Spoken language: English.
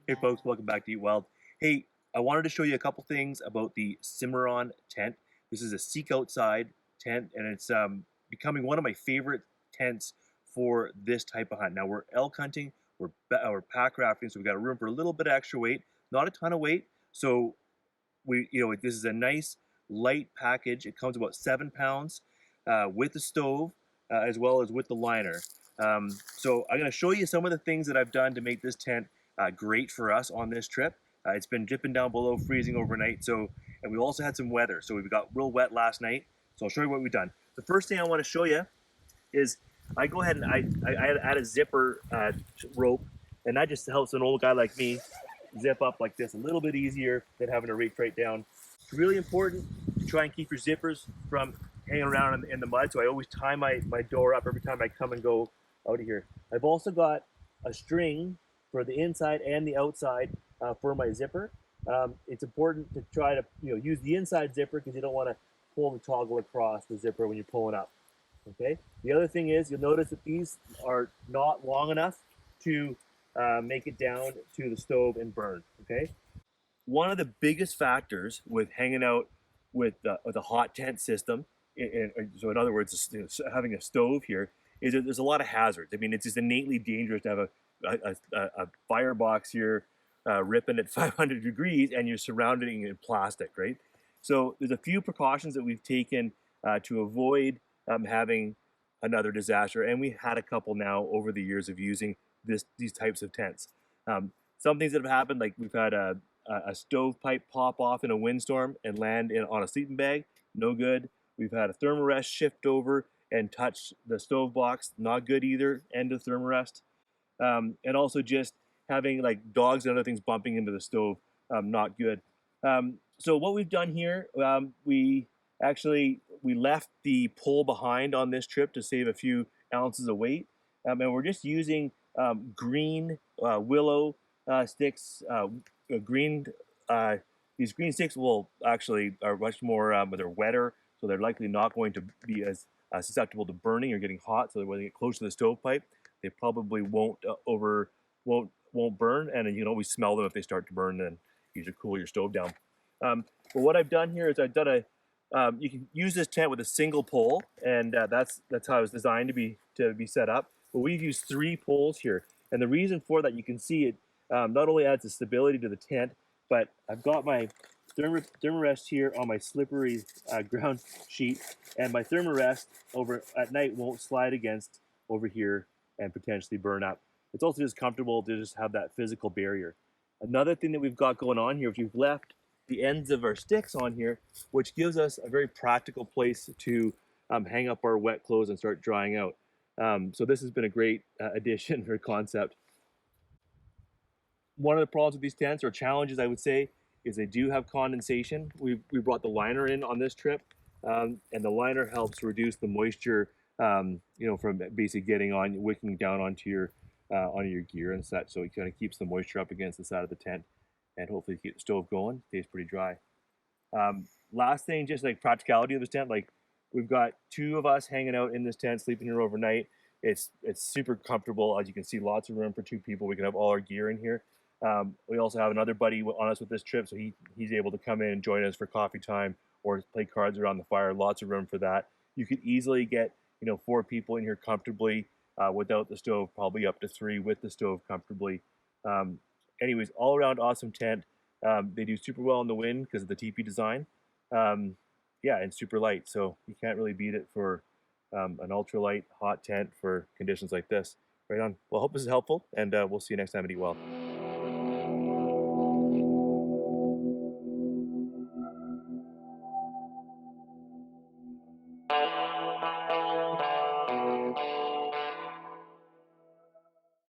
Hey folks, welcome back to Eat Wild. Hey, I wanted to show you a couple things about the Cimarron tent. This is a Seek Outside tent, and it's becoming one of my favorite tents for this type of hunt. Now we're elk hunting, we're pack rafting, so we've got room for a little bit of extra weight, not a ton of weight. So this is a nice light package. It comes about 7 pounds with the stove as well as with the liner. So I'm going to show you some of the things that I've done to make this tent great for us on this trip. It's been dipping down below freezing overnight, and we also had some weather. So we got real wet last night. So I'll show you what we've done. The first thing I want to show you is I go ahead and I add a zipper rope, and that just helps an old guy like me zip up like this a little bit easier than having to reach right down. It's really important to try and keep your zippers from hanging around in the mud, so I always tie my door up every time I come and go out of here. I've also got a string for the inside and the outside for my zipper. It's important to try to use the inside zipper because you don't want to pull the toggle across the zipper when you're pulling up. Okay. The other thing is you'll notice that these are not long enough to make it down to the stove and burn. Okay. One of the biggest factors with hanging out with a hot tent system, so in other words, having a stove here, is that there's a lot of hazards. I mean, it's just innately dangerous to have a firebox here ripping at 500 degrees and you're surrounded in plastic, right? So there's a few precautions that we've taken to avoid having another disaster, and we had a couple now over the years of using these types of tents. Some things that have happened, like we've had a stovepipe pop off in a windstorm and land on a sleeping bag, no good. We've had a thermarest shift over and touch the stove box, not good either, end of thermarest. And also just having like dogs and other things bumping into the stove, not good. So what we've done here, we left the pole behind on this trip to save a few ounces of weight, and we're just using green willow sticks. Green These green sticks will actually are much more, they're wetter, so they're likely not going to be as susceptible to burning or getting hot. So that when they get close to the stovepipe, they probably won't burn, and you can always smell them if they start to burn. Then you should cool your stove down. But what I've done here is I've done you can use this tent with a single pole, and that's how it was designed to be set up. But we've used 3 poles here, and the reason for that, you can see it not only adds the stability to the tent, but I've got my thermarest here on my slippery ground sheet, and my thermarest over at night won't slide against over here and potentially burn up. It's also just comfortable to just have that physical barrier. Another thing that we've got going on here is we've left the ends of our sticks on here, which gives us a very practical place to hang up our wet clothes and start drying out. So this has been a great addition or concept. One of the problems with these tents, or challenges I would say, is they do have condensation. We brought the liner in on this trip, and the liner helps reduce the moisture, from basically getting on, wicking down onto your gear and such. So it kind of keeps the moisture up against the side of the tent, and hopefully keep the stove going. Stays pretty dry. Last thing, just like practicality of this tent, like we've got 2 of us hanging out in this tent, sleeping here overnight. It's super comfortable. As you can see, lots of room for 2 people. We can have all our gear in here. We also have another buddy on us with this trip, so he's able to come in and join us for coffee time or play cards around the fire. Lots of room for that. You could easily get 4 people in here comfortably without the stove, probably up to 3 with the stove comfortably. Anyways, all around awesome tent. They do super well in the wind because of the teepee design. Yeah, and super light, so you can't really beat it for an ultralight hot tent for conditions like this. Right on. Well, I hope this is helpful, and we'll see you next time at Eat Well.